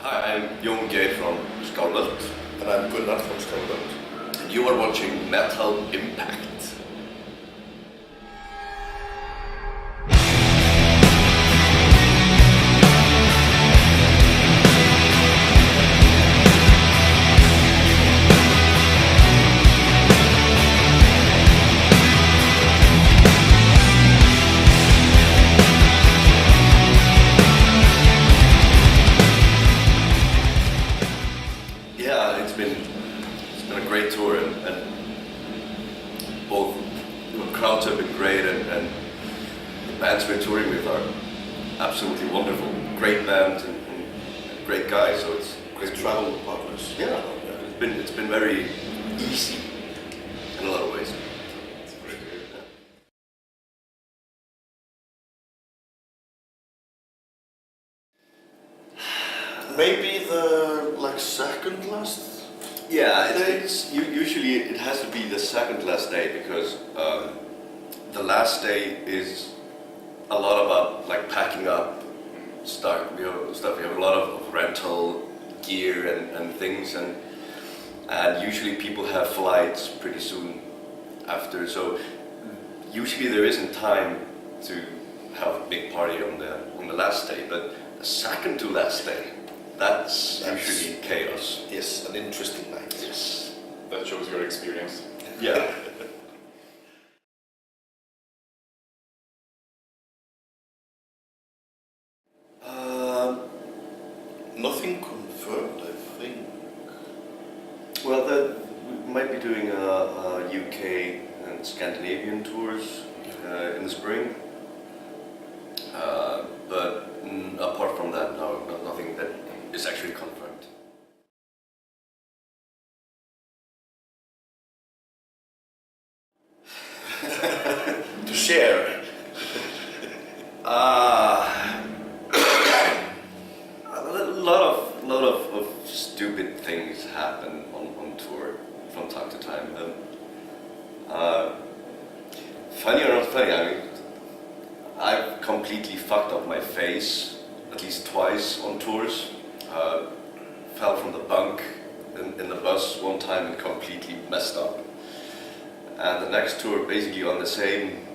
Hi, I'm Geir from Skálmöld. And I'm Gunnar from Skálmöld. And you are watching Metal Impact. Yeah, it's been a great tour, and both crowds have been great, and the bands we're touring with are absolutely wonderful. Great bands and great guys, so it's Great travel partners. yeah, it's been very easy in a lot of ways. Maybe the second last. Yeah, usually it has to be the second last day, because the last day is a lot about packing up stuff. We have a lot of rental gear and things, and usually people have flights pretty soon after. So usually there isn't time to have a big party on the last day, but the second to last day. That's usually chaos. Yes, an interesting night. Yes. That shows your experience. Yeah. Nothing confirmed, I think. Well, we might be doing a UK and Scandinavian tours in the spring. But apart from that, no, nothing that is actually confirmed. To share. A lot of stupid things happen on tour from time to time. Funny or not funny, I mean, I've completely fucked up my face at least twice on tours. Fell from the bunk in the bus one time and completely messed up. And the next tour, basically on the same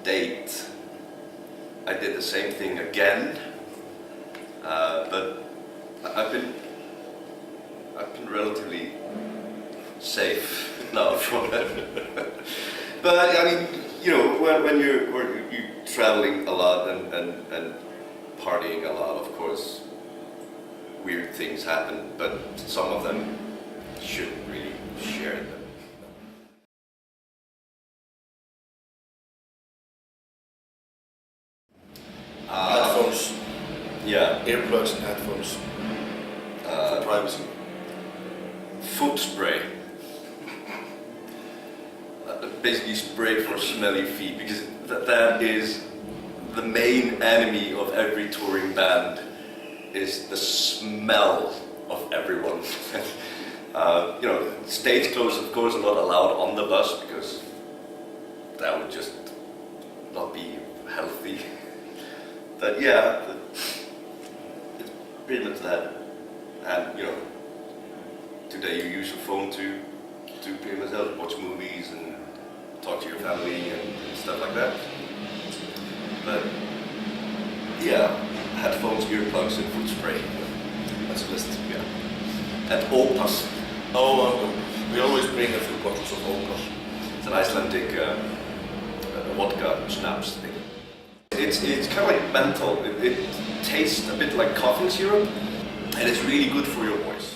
date, I did the same thing again. But I've been relatively safe now from that. But I mean, when you're traveling a lot and partying a lot, of course, weird things happen. But some of them shouldn't really share them. Headphones. Yeah. Earplugs and headphones. For privacy. Foot spray. Basically spray for smelly feet, because that is the main enemy of every touring band, is the smell of everyone. Stage clothes of course are not allowed on the bus, because that would just not be healthy. But yeah, it's pretty much that. And today you use your phone to pretty much watch movies and talk to your family and stuff like that. But yeah, headphones, earplugs, and foot spray. That's a list. Yeah. And opas. We always bring a few bottles of opas. It's an Icelandic vodka schnapps thing. It's kind of like menthol. It tastes a bit like coughing syrup, and it's really good for your voice.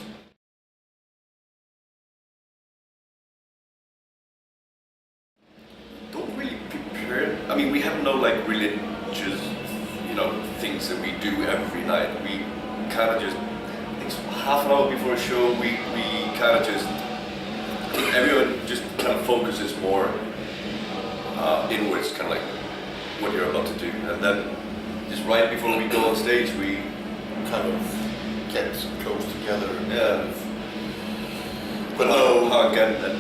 Don't really prepare. I mean, we have no religious, things that we do every night. We kind of just, I think half an hour before a show, we kind of just, everyone just kind of focuses more inwards, kind of like what you're about to do, and then just right before we go on stage, we Kind of get close together. yeah, But no, hug and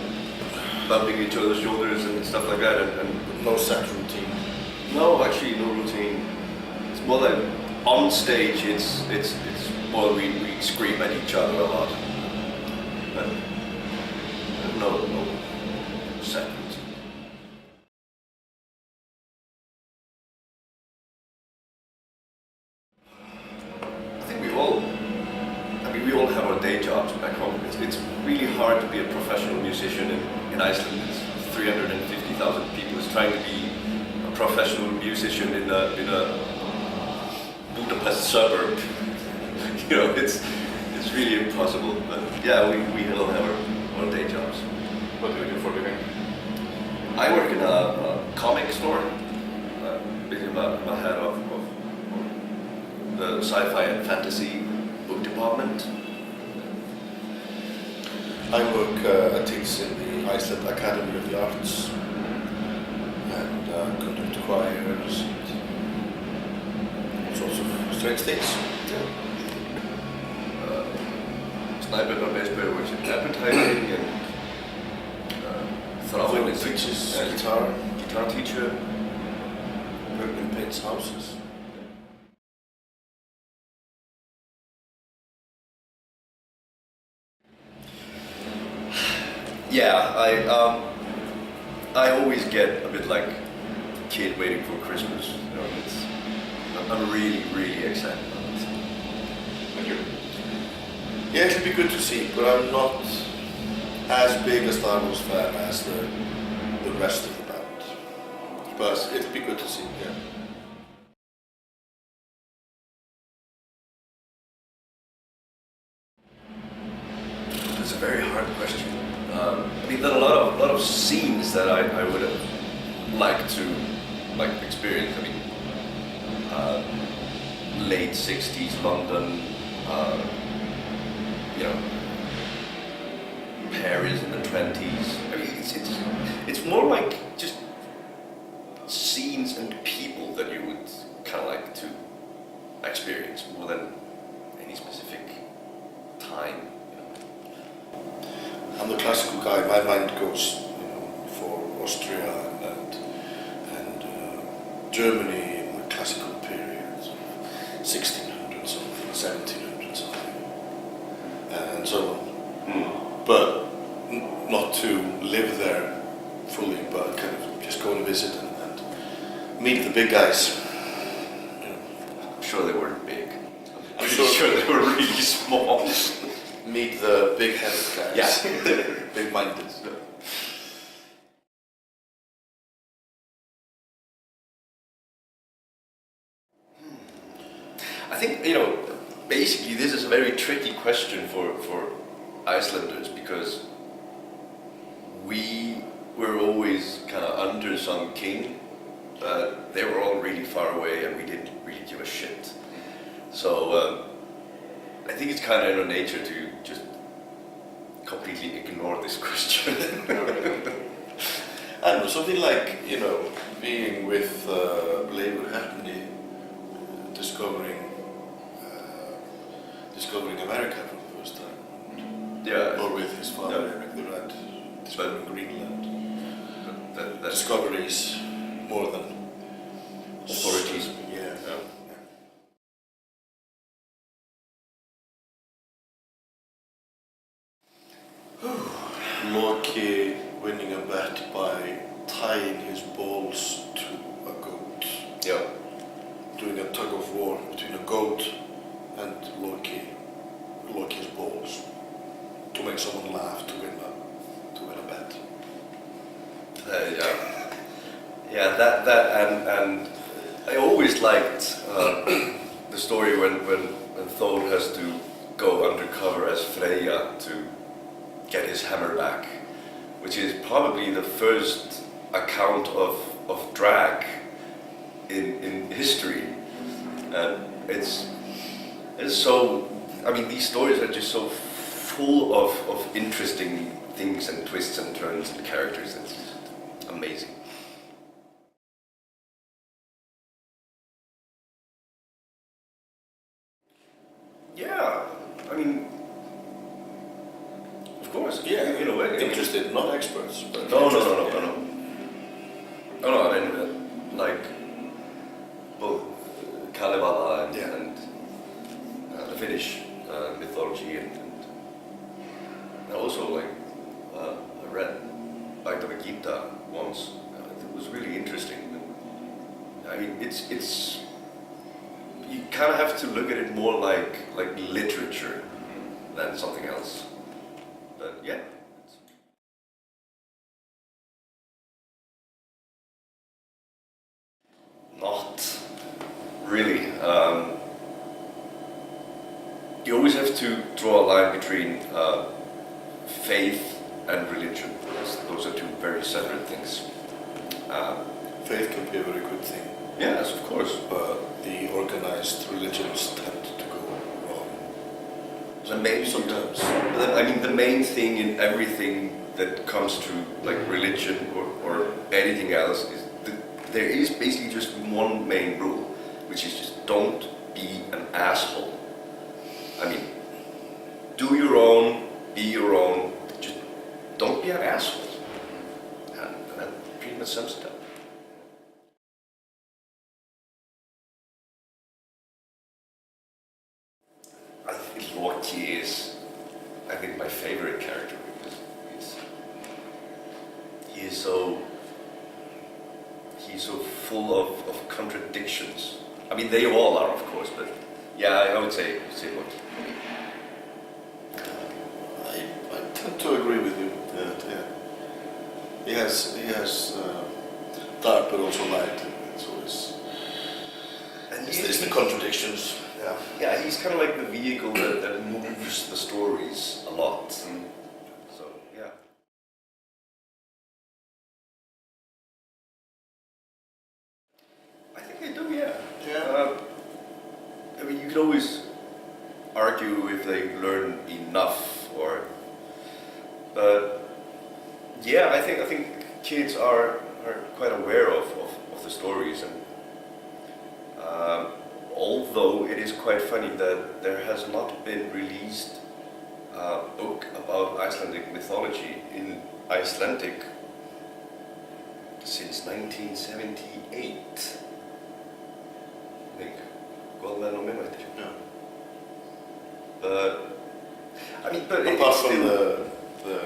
bumping each other's shoulders and stuff like that, and no set routine. no, actually no routine. It's more like on stage. It's well, we scream at each other a lot. But no seconds. I think we all have our day jobs back home. It's really hard to be a professional musician in Iceland. It's 350,000 people. It's trying to be a professional musician in a Budapest suburb. You know, it's really impossible. But yeah, we all have our day jobs. What do you do for a living? I work in a comic store. Basically, I'm a head of the sci-fi and fantasy book department. I work, I teach in the Iceland Academy of the Arts and conduct choirs and all sorts of strange things. Sniper Budapest works in advertising and Thrawn teaches guitar, guitar teacher. Bergman paints houses. Yeah, I always get a bit like a kid waiting for Christmas. You know, I'm really excited about this. And you? Yeah, it'll be good to see, but I'm not as big a Star Wars fan as the rest of the band. But it'll be good to see, yeah. It's a very hard question. I mean, there are a lot of scenes that I would have liked to experience. I mean, late '60s London, you know, Paris in the '20s. I mean, it's more like just scenes and people that you would kind of like to experience more than any specific time. I'm the classical guy. My mind goes, for Austria and Germany in the classical periods, 1600s, 1700s, and so on. But not to live there fully, but kind of just go and visit and meet the big guys. I'm sure they weren't big. I'm sure they were really small. Meet the big-headed guys. Yeah. Big-minded. I think, basically this is a very tricky question for Icelanders because we were always kind of under some king. They were all really far away and we didn't really give a shit. So I think it's kind of in our nature to just completely ignore this question. I don't know, something like, being with Leifur Heppni, discovering America for the first time. Yeah. Or with his father, Eric the Red, discovering Greenland. That Discoveries more than authorities. Yeah. Loki winning a bet by tying his balls to a goat. Yeah. Doing a tug of war between a goat and Loki's balls to make someone laugh to win a bet. Yeah, that and I always liked the story when Thor has to go undercover as Freyja to get his hammer back, which is probably the first account of drag in history, and it's so. I mean, these stories are just so full of interesting things and twists and turns and characters. It's just amazing. Yeah, I mean, of course. Yeah, in a way. interested, not experts. But No. I mean, like both Kalevala and the Finnish Gita once. It was really interesting. I mean, it's you kind of have to look at it more like literature than something else. But yeah. Not really. You always have to draw a line between faith and religion. Those are two very separate things. Faith can be a very good thing, Yes, of course. but the organized religions tend to go wrong. The main Sometimes. I mean, the main thing in everything that comes to like religion or anything else is there is basically just one main rule, which is just don't be an asshole. I mean, do your own, be your own, just don't be an asshole. And that pretty much sums it up. I think Loki is, I think, my favorite character because he's so full of contradictions. I mean, they all are, of course, but yeah, I would say Loki. I tend to agree with you. Yeah. He has dark but also light. It's always And it's the contradictions. Yeah. Yeah, he's kind of like the vehicle that moves the stories a lot. So, yeah. I think I do, yeah. Yeah. I mean, you can always argue if they learn enough, but yeah, I think kids are quite aware of the stories, and although it is quite funny that there has not been released a book about Icelandic mythology in Icelandic since 1978. I think. Góð menn og minnvættir. Yeah. But Apart it's from still, the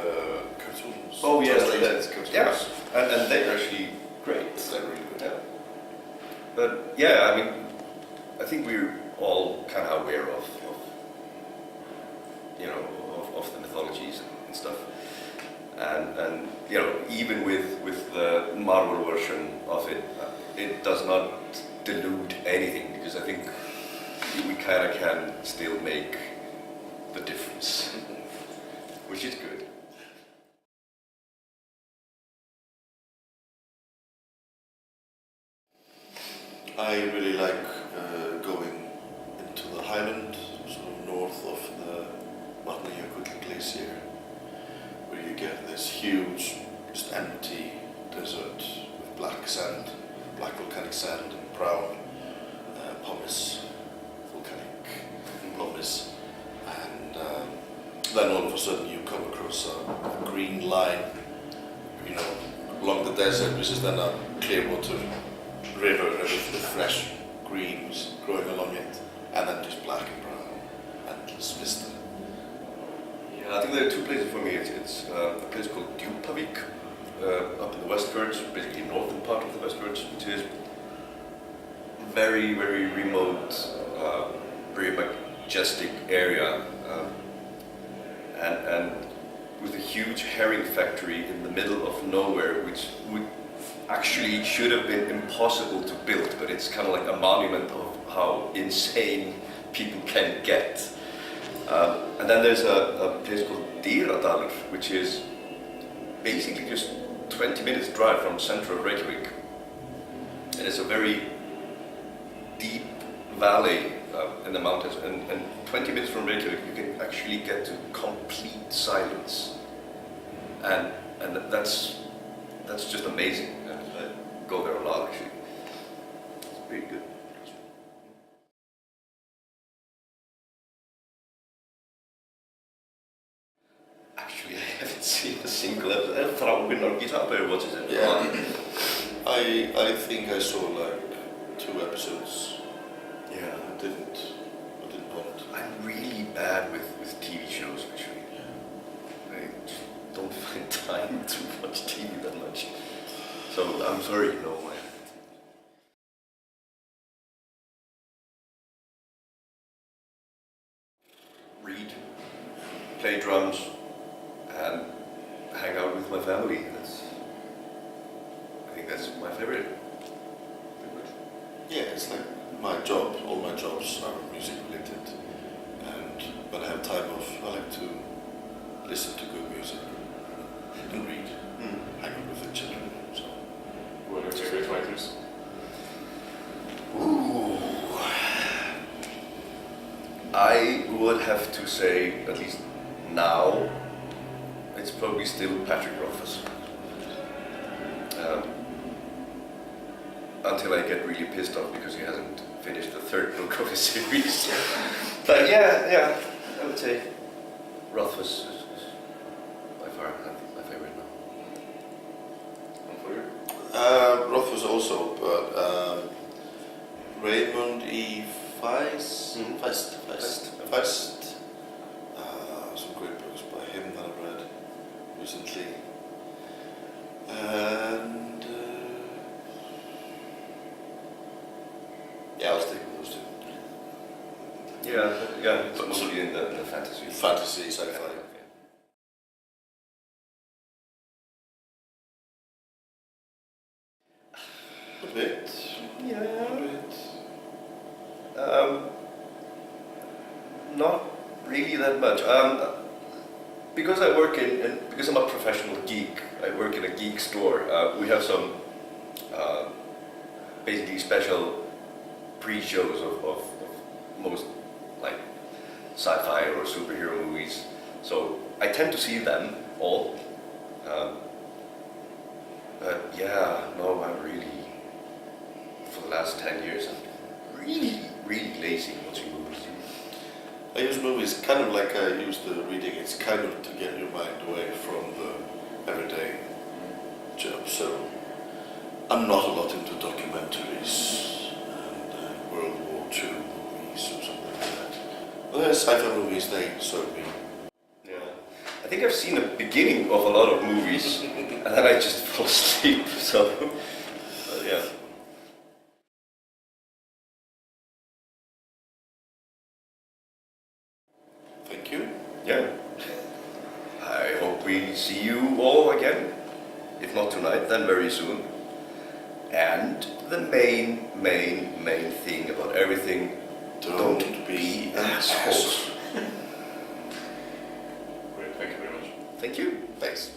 cartoons. oh yes, translated cartoons. yeah, and they're actually great. They're really good. Yeah. But yeah, I mean, I think we're all kind of aware of you know, of the mythologies and stuff. And you know, even with the Marvel version of it, it does not dilute anything, because I think we kind of can still make the difference, which is good. I really like going into the highland, sort of north of the Vatnajökull glacier, where you get this huge, just empty desert with black sand, black volcanic sand and brown pumice, volcanic pumice, and then all of a sudden you come across a green line, you know, along the desert, which is then a clear water river with fresh greens growing along it, and then just black and brown, endless vista. Yeah, I think there are two places for me. It's a place called Djupavik, up in the Westfjords, basically northern part of the Westfjords, which is very, very remote, very majestic area, and with a huge herring factory in the middle of nowhere, which would actually should have been impossible to build, but it's kind of like a monument of how insane people can get. And then there's a place called Dýradalur, which is basically just 20 minutes drive from central Reykjavik. And it's a very deep valley in the mountains, and 20 minutes from Reykjavik you can actually get to complete silence. And that's just amazing. I go there a lot actually. It's pretty good. Actually, I haven't seen a single episode. Thráin or Guitar Player, what is it? Yeah, I think I saw like 2 episodes. Yeah. I didn't want. I'm really bad with TV shows actually. I just don't find time to watch TV that much. So I'm sorry, no. Read, play drums, and hang out with my family. I think that's my favorite. Yeah, it's like my job. All my jobs are music related, and when I have time off, I like to listen to good music and read, hang out with the children. So. Who are your favorite writers? Ooh. I would have to say, at least now, it's probably still Patrick Rothfuss. Until I get really pissed off because he hasn't finished the third book of his series. But yeah, I would say Rothfuss is by far my favorite now. And for you? Rothfuss also, but Raymond E. Feist. Some great books by him that I've read recently. And yeah, I'll stick with those two. Yeah, it's mostly in the fantasy. Fantasy, sci-fi. A bit. Yeah. A bit. Not really that much. Because I work because I'm a professional geek, I work in a geek store. We have some basically special pre-shows of most like sci-fi or superhero movies. So I tend to see them all. But yeah, no, I'm really, for the last 10 years, I'm really lazy watching movies. I use movies kind of like I use the reading. It's kind of to get your mind away from the everyday job. So I'm not a lot into documentaries and World War II movies or something like that. But there's sci-fi movies, they serve me. Yeah, I think I've seen the beginning of a lot of movies, and then I just fall asleep. So, yeah. Thank you. Yeah. I hope we see you all again. If not tonight, then very soon. And the main thing about everything, don't be assholes. Great, thank you very much. Thank you. Thanks.